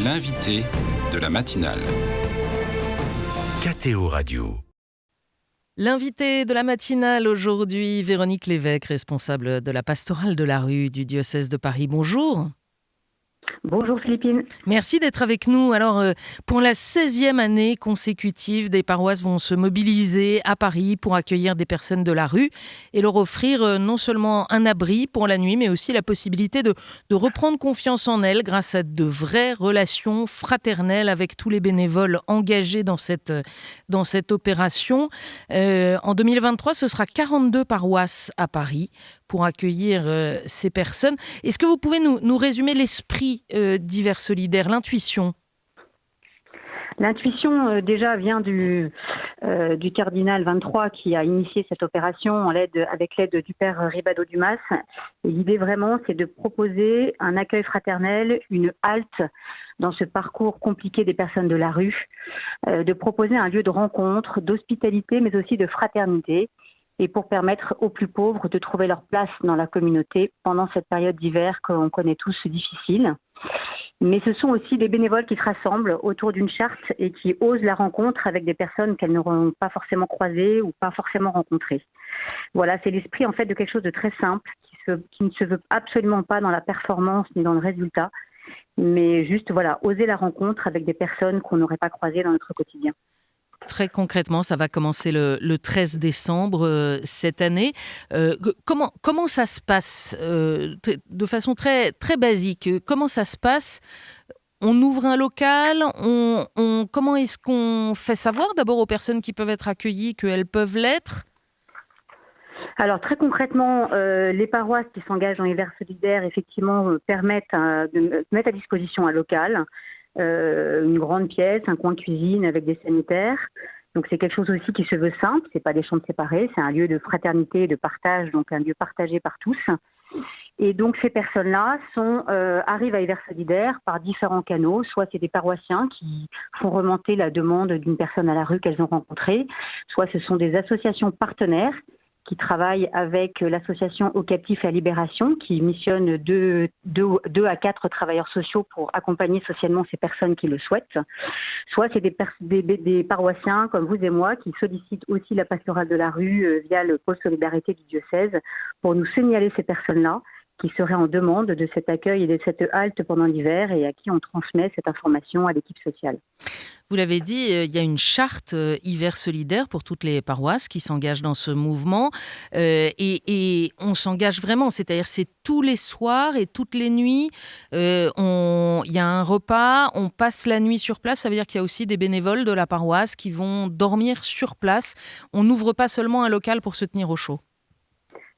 L'invité de la matinale. KTO Radio. L'invité de la matinale aujourd'hui, Véronique Lévesque, responsable de la pastorale de la rue du diocèse de Paris. Bonjour. Bonjour Philippine. Merci d'être avec nous. Alors, pour la 16e année consécutive, des paroisses vont se mobiliser à Paris pour accueillir des personnes de la rue et leur offrir non seulement un abri pour la nuit, mais aussi la possibilité de reprendre confiance en elles grâce à de vraies relations fraternelles avec tous les bénévoles engagés dans cette opération. En 2023, ce sera 42 paroisses à Paris pour accueillir ces personnes. Est-ce que vous pouvez nous résumer l'esprit d'Hiver Solidaire, l'intuition ? L'intuition déjà vient du cardinal 23 qui a initié cette opération avec l'aide du père Ribado Dumas. Et l'idée vraiment, c'est de proposer un accueil fraternel, une halte dans ce parcours compliqué des personnes de la rue, de proposer un lieu de rencontre, d'hospitalité, mais aussi de fraternité. Et pour permettre aux plus pauvres de trouver leur place dans la communauté pendant cette période d'hiver qu'on connaît tous difficile. Mais ce sont aussi des bénévoles qui se rassemblent autour d'une charte et qui osent la rencontre avec des personnes qu'elles n'auront pas forcément croisées ou pas forcément rencontrées. Voilà, c'est l'esprit en fait de quelque chose de très simple qui ne se veut absolument pas dans la performance ni dans le résultat, mais juste oser la rencontre avec des personnes qu'on n'aurait pas croisées dans notre quotidien. Très concrètement, ça va commencer le 13 décembre cette année. Comment ça se passe de façon très, très basique? Comment ça se passe? On ouvre un local, comment est-ce qu'on fait savoir d'abord aux personnes qui peuvent être accueillies qu'elles peuvent l'être? Alors très concrètement, les paroisses qui s'engagent dans Hiver Solidaire effectivement permettent de mettre à disposition un local. Une grande pièce, un coin cuisine avec des sanitaires. Donc c'est quelque chose aussi qui se veut simple, c'est pas des chambres séparées, c'est un lieu de fraternité et de partage, donc un lieu partagé par tous. Et donc ces personnes-là arrivent à Hiver Solidaire par différents canaux, soit c'est des paroissiens qui font remonter la demande d'une personne à la rue qu'elles ont rencontrée, soit ce sont des associations partenaires qui travaille avec l'association Au Captif et à Libération, qui missionne 2 à 4 travailleurs sociaux pour accompagner socialement ces personnes qui le souhaitent. Soit c'est des paroissiens comme vous et moi qui sollicitent aussi la pastorale de la rue via le pôle solidarité du diocèse pour nous signaler ces personnes-là qui seraient en demande de cet accueil et de cette halte pendant l'hiver et à qui on transmet cette information à l'équipe sociale. Vous l'avez dit, il y a une charte Hiver Solidaire pour toutes les paroisses qui s'engagent dans ce mouvement et on s'engage vraiment, c'est-à-dire c'est tous les soirs et toutes les nuits, il y a un repas, on passe la nuit sur place, ça veut dire qu'il y a aussi des bénévoles de la paroisse qui vont dormir sur place. On n'ouvre pas seulement un local pour se tenir au chaud.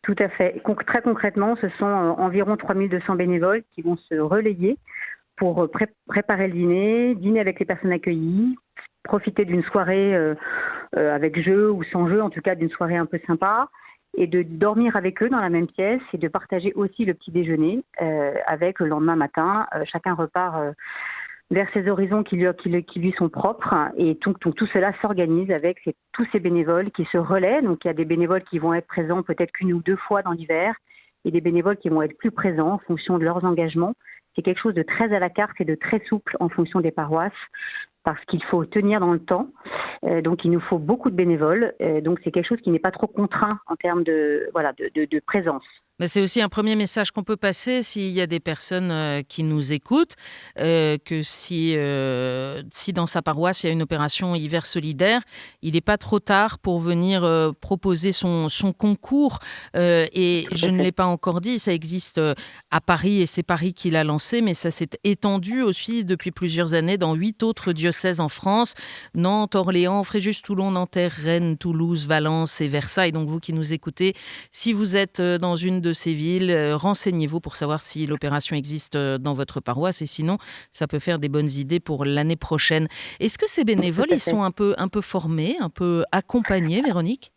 Tout à fait. Très concrètement, ce sont environ 3200 bénévoles qui vont se relayer pour préparer le dîner avec les personnes accueillies, profiter d'une soirée avec jeu ou sans jeu, en tout cas d'une soirée un peu sympa, et de dormir avec eux dans la même pièce et de partager aussi le petit déjeuner avec le lendemain matin. Chacun repart vers ses horizons qui lui sont propres et tout cela s'organise avec tous ces bénévoles qui se relaient. Donc il y a des bénévoles qui vont être présents peut-être qu'une ou deux fois dans l'hiver et des bénévoles qui vont être plus présents en fonction de leurs engagements. C'est quelque chose de très à la carte et de très souple en fonction des paroisses parce qu'il faut tenir dans le temps. Donc il nous faut beaucoup de bénévoles. Donc c'est quelque chose qui n'est pas trop contraint en termes de présence. Mais c'est aussi un premier message qu'on peut passer s'il y a des personnes qui nous écoutent, que si dans sa paroisse il y a une opération Hiver Solidaire, il n'est pas trop tard pour venir proposer son concours. Et je ne l'ai pas encore dit, ça existe à Paris et c'est Paris qui l'a lancé, mais ça s'est étendu aussi depuis plusieurs années dans 8 autres diocèses en France, Nantes, Orléans, Fréjus, Toulon, Nanterre, Rennes, Toulouse, Valence et Versailles. Donc vous qui nous écoutez, si vous êtes dans une de ces villes, renseignez-vous pour savoir si l'opération existe dans votre paroisse et sinon, ça peut faire des bonnes idées pour l'année prochaine. Est-ce que ces bénévoles, ils sont un peu formés, un peu accompagnés, Véronique ?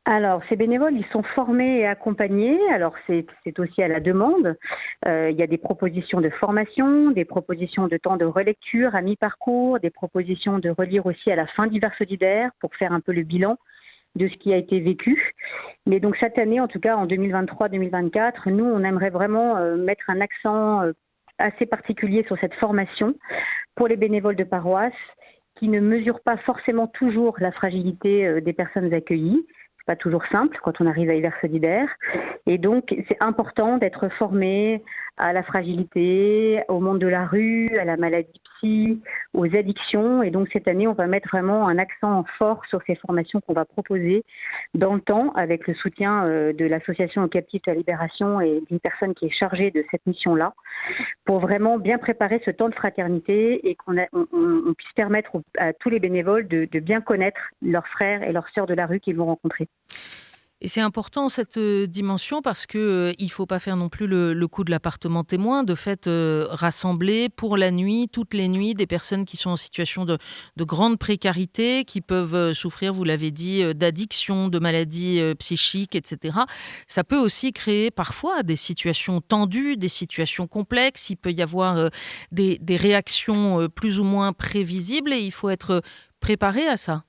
Alors, ces bénévoles, ils sont formés et accompagnés. Alors, c'est aussi à la demande. Il y a des propositions de formation, des propositions de temps de relecture à mi-parcours, des propositions de relire aussi à la fin d'Hiver Solidaire pour faire un peu le bilan de ce qui a été vécu. Mais donc cette année, en tout cas en 2023-2024, nous, on aimerait vraiment mettre un accent assez particulier sur cette formation pour les bénévoles de paroisse qui ne mesurent pas forcément toujours la fragilité des personnes accueillies. C'est pas toujours simple quand on arrive à Hiver Solidaire. Et donc, c'est important d'être formé à la fragilité, au monde de la rue, à la maladie psy, aux addictions. Et donc, cette année, on va mettre vraiment un accent fort sur ces formations qu'on va proposer dans le temps avec le soutien de l'association Captifs de la Libération et d'une personne qui est chargée de cette mission-là pour vraiment bien préparer ce temps de fraternité et on puisse permettre à tous les bénévoles de bien connaître leurs frères et leurs sœurs de la rue qu'ils vont rencontrer. Et c'est important cette dimension parce que il faut pas faire non plus le coup de l'appartement témoin. De fait, rassembler pour la nuit, toutes les nuits, des personnes qui sont en situation de grande précarité, qui peuvent souffrir, vous l'avez dit, d'addiction, de maladies psychiques, etc. Ça peut aussi créer parfois des situations tendues, des situations complexes. Il peut y avoir des réactions plus ou moins prévisibles et il faut être préparé à ça.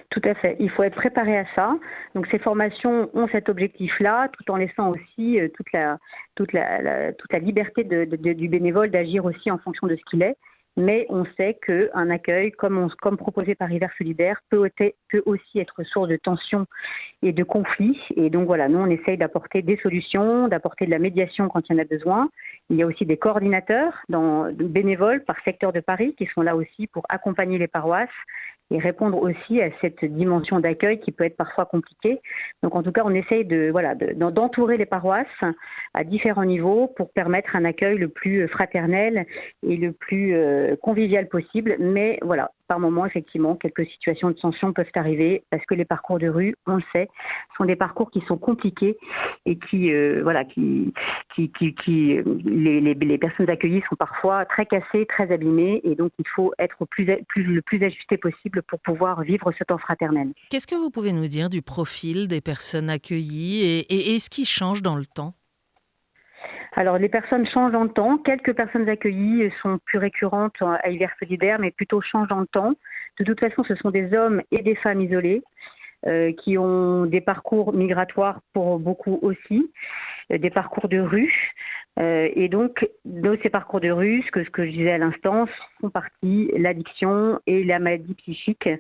Tout à fait, il faut être préparé à ça. Donc ces formations ont cet objectif-là, tout en laissant aussi toute la liberté du bénévole d'agir aussi en fonction de ce qu'il est. Mais on sait qu'un accueil, comme proposé par Hiver Solidaire, peut aussi être source de tensions et de conflits. Et donc voilà, nous on essaye d'apporter des solutions, d'apporter de la médiation quand il y en a besoin. Il y a aussi des coordinateurs bénévoles par secteur de Paris qui sont là aussi pour accompagner les paroisses et répondre aussi à cette dimension d'accueil qui peut être parfois compliquée. Donc en tout cas, on essaye d'entourer les paroisses à différents niveaux pour permettre un accueil le plus fraternel et le plus convivial possible. Mais voilà, par moment, effectivement, quelques situations de tension peuvent arriver parce que les parcours de rue, on le sait, sont des parcours qui sont compliqués et les personnes accueillies sont parfois très cassées, très abîmées et donc il faut être le plus ajusté possible pour pouvoir vivre ce temps fraternel. Qu'est-ce que vous pouvez nous dire du profil des personnes accueillies et est-ce qu'il change dans le temps ? Alors les personnes changent dans le temps. Quelques personnes accueillies sont plus récurrentes à Hiver Solidaire, mais plutôt changent dans le temps. De toute façon, ce sont des hommes et des femmes isolés qui ont des parcours migratoires pour beaucoup aussi, des parcours de rue. Et donc, de ces parcours de rue, ce que je disais à l'instant, font partie l'addiction et la maladie psychique.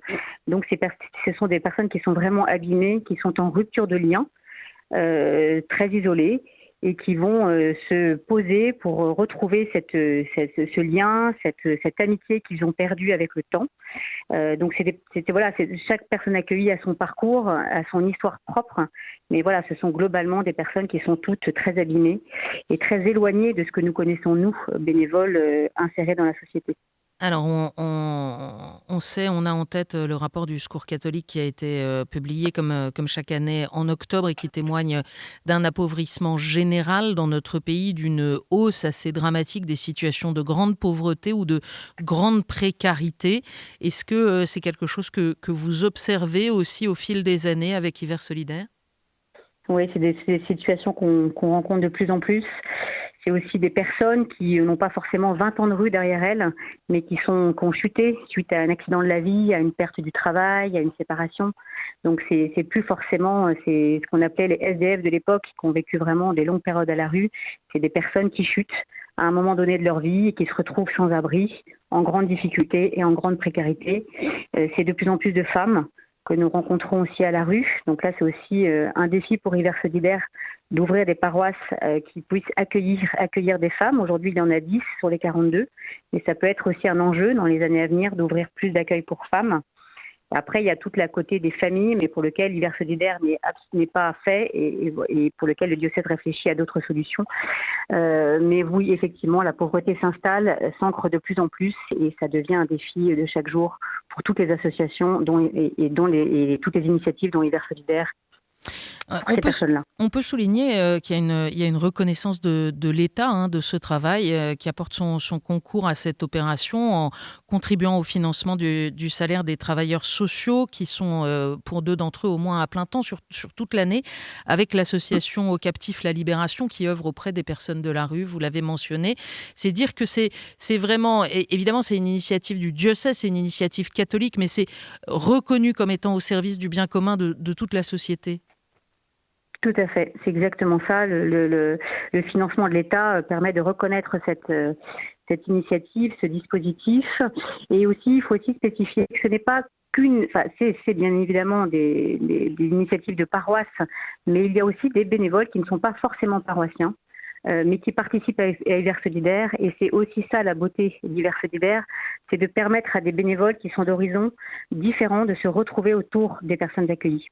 Donc ce sont des personnes qui sont vraiment abîmées, qui sont en rupture de lien, très isolées, et qui vont se poser pour retrouver ce lien, cette amitié qu'ils ont perdue avec le temps. Donc chaque personne accueillie a son parcours, a son histoire propre, mais voilà, ce sont globalement des personnes qui sont toutes très abîmées et très éloignées de ce que nous connaissons, nous, bénévoles insérés dans la société. Alors, on sait, on a en tête le rapport du Secours catholique qui a été publié comme chaque année en octobre et qui témoigne d'un appauvrissement général dans notre pays, d'une hausse assez dramatique des situations de grande pauvreté ou de grande précarité. Est-ce que c'est quelque chose que vous observez aussi au fil des années avec Hiver Solidaire ? Oui, c'est des situations qu'on rencontre de plus en plus. C'est aussi des personnes qui n'ont pas forcément 20 ans de rue derrière elles, mais qui ont chuté suite à un accident de la vie, à une perte du travail, à une séparation. Donc c'est plus forcément, c'est ce qu'on appelait les SDF de l'époque, qui ont vécu vraiment des longues périodes à la rue. C'est des personnes qui chutent à un moment donné de leur vie et qui se retrouvent sans abri, en grande difficulté et en grande précarité. C'est de plus en plus de femmes que nous rencontrons aussi à la rue. Donc là, c'est aussi un défi pour Hiver Solidaire d'ouvrir des paroisses qui puissent accueillir des femmes. Aujourd'hui, il y en a 10 sur les 42. Et ça peut être aussi un enjeu dans les années à venir d'ouvrir plus d'accueil pour femmes. Après, il y a toute la côté des familles, mais pour lequel Hiver Solidaire n'est pas fait et pour lequel le diocèse réfléchit à d'autres solutions. Mais oui, effectivement, la pauvreté s'installe, s'ancre de plus en plus et ça devient un défi de chaque jour pour toutes les associations et toutes les initiatives dont Hiver Solidaire. On peut souligner qu'il y a une reconnaissance de l'État de ce travail qui apporte son concours à cette opération en contribuant au financement du salaire des travailleurs sociaux qui sont pour 2 d'entre eux au moins à plein temps sur toute l'année avec l'association Aux Captifs la Libération qui œuvre auprès des personnes de la rue, vous l'avez mentionné. C'est dire que c'est vraiment, évidemment c'est une initiative du diocèse, c'est une initiative catholique, mais c'est reconnu comme étant au service du bien commun de toute la société. Tout à fait, c'est exactement ça. Le financement de l'État permet de reconnaître cette initiative, ce dispositif. Et aussi, il faut aussi spécifier que ce n'est pas c'est bien évidemment des initiatives de paroisse, mais il y a aussi des bénévoles qui ne sont pas forcément paroissiens, mais qui participent à Hiver Solidaire. Et c'est aussi ça la beauté d'Hiver Solidaire, c'est de permettre à des bénévoles qui sont d'horizons différents de se retrouver autour des personnes accueillies.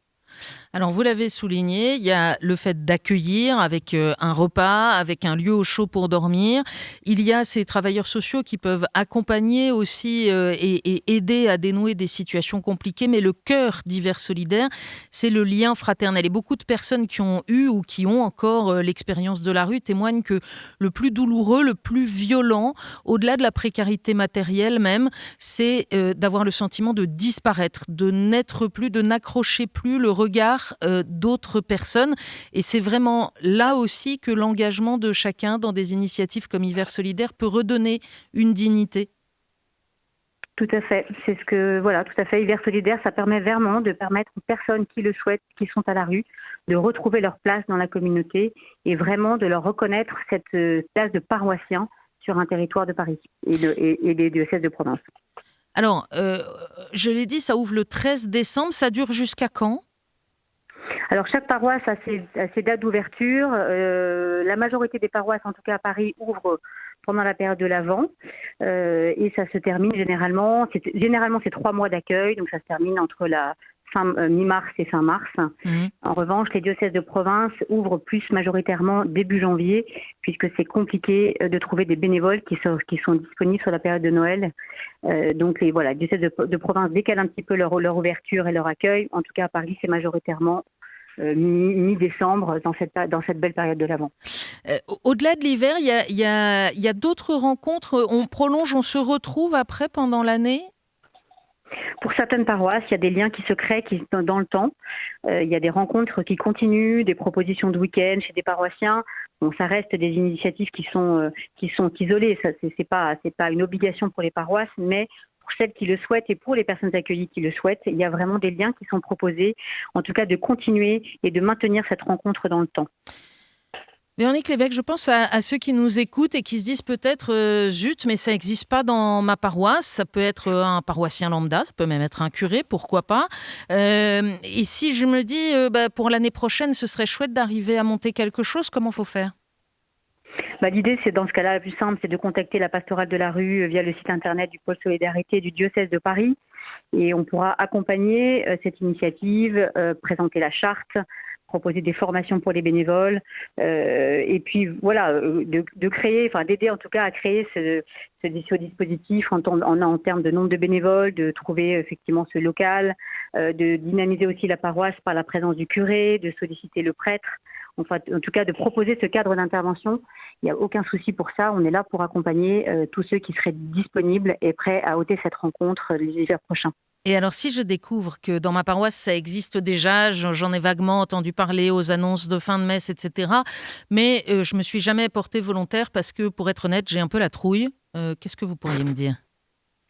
Alors, vous l'avez souligné, il y a le fait d'accueillir avec un repas, avec un lieu au chaud pour dormir. Il y a ces travailleurs sociaux qui peuvent accompagner aussi et aider à dénouer des situations compliquées. Mais le cœur d'Hiver Solidaire, c'est le lien fraternel. Et beaucoup de personnes qui ont eu ou qui ont encore l'expérience de la rue témoignent que le plus douloureux, le plus violent, au-delà de la précarité matérielle même, c'est d'avoir le sentiment de disparaître, de n'être plus, de n'accrocher plus le regard d'autres personnes. Et c'est vraiment là aussi que l'engagement de chacun dans des initiatives comme Hiver Solidaire peut redonner une dignité. Tout à fait. Tout à fait. Hiver Solidaire, ça permet vraiment de permettre aux personnes qui le souhaitent, qui sont à la rue, de retrouver leur place dans la communauté et vraiment de leur reconnaître cette place de paroissien sur un territoire de Paris et des diocèses de Provence. Alors, je l'ai dit, ça ouvre le 13 décembre. Ça dure jusqu'à quand ? Alors chaque paroisse a ses dates d'ouverture. La majorité des paroisses, en tout cas à Paris, ouvrent pendant la période de l'Avent et ça se termine généralement c'est 3 mois d'accueil, donc ça se termine entre la mi-mars et fin mars. En revanche, les diocèses de province ouvrent plus majoritairement début janvier, puisque c'est compliqué de trouver des bénévoles qui sont disponibles sur la période de Noël. Donc les diocèses de province décalent un petit peu leur ouverture et leur accueil. En tout cas à Paris, c'est majoritairement mi-décembre, dans cette belle période de l'Avent. Au-delà de l'hiver, il y a d'autres rencontres. On prolonge, on se retrouve après pendant l'année ? Pour certaines paroisses, il y a des liens qui se créent dans le temps. Il y a des rencontres qui continuent, des propositions de week-end chez des paroissiens. Bon, ça reste des initiatives qui sont isolées. Ça, c'est pas une obligation pour les paroisses, mais pour celles qui le souhaitent et pour les personnes accueillies qui le souhaitent, il y a vraiment des liens qui sont proposés, en tout cas de continuer et de maintenir cette rencontre dans le temps. Véronique Lévesque, je pense à ceux qui nous écoutent et qui se disent peut-être zut, mais ça n'existe pas dans ma paroisse. Ça peut être un paroissien lambda, ça peut même être un curé, pourquoi pas. Et si je me dis pour l'année prochaine, ce serait chouette d'arriver à monter quelque chose, comment faut faire ? L'idée, c'est dans ce cas-là, la plus simple, c'est de contacter la pastorale de la rue via le site internet du pôle solidarité du diocèse de Paris. Et on pourra accompagner cette initiative, présenter la charte, proposer des formations pour les bénévoles, et puis d'aider en tout cas à créer ce dispositif en termes de nombre de bénévoles, de trouver effectivement ce local, de dynamiser aussi la paroisse par la présence du curé, de solliciter le prêtre, enfin en tout cas de proposer ce cadre d'intervention. Il n'y a aucun souci pour ça, on est là pour accompagner tous ceux qui seraient disponibles et prêts à ôter cette rencontre l'hiver prochain. Et alors, si je découvre que dans ma paroisse, ça existe déjà, j'en ai vaguement entendu parler aux annonces de fin de messe, etc., mais je ne me suis jamais portée volontaire parce que, pour être honnête, j'ai un peu la trouille. Qu'est-ce que vous pourriez me dire ?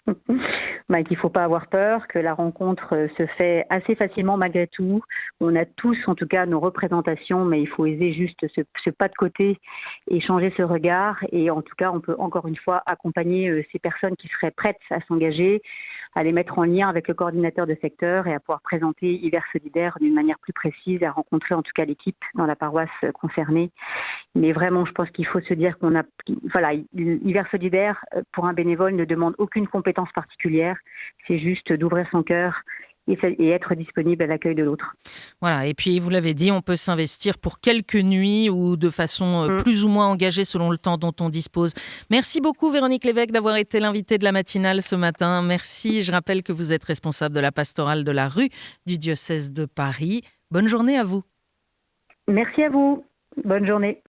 Qu'il ne faut pas avoir peur, que la rencontre se fait assez facilement malgré tout. On a tous en tout cas nos représentations, mais il faut oser juste ce pas de côté et changer ce regard. Et en tout cas, on peut encore une fois accompagner ces personnes qui seraient prêtes à s'engager, à les mettre en lien avec le coordinateur de secteur et à pouvoir présenter Hiver Solidaire d'une manière plus précise, à rencontrer en tout cas l'équipe dans la paroisse concernée. Mais vraiment, je pense qu'il faut se dire Hiver Solidaire, pour un bénévole, ne demande aucune compétence particulière. C'est juste d'ouvrir son cœur et être disponible à l'accueil de l'autre. Voilà, et puis vous l'avez dit, on peut s'investir pour quelques nuits ou de façon plus ou moins engagée selon le temps dont on dispose. Merci beaucoup Véronique Lévesque d'avoir été l'invitée de la matinale ce matin. Merci, je rappelle que vous êtes responsable de la pastorale de la rue du diocèse de Paris. Bonne journée à vous. Merci à vous, bonne journée.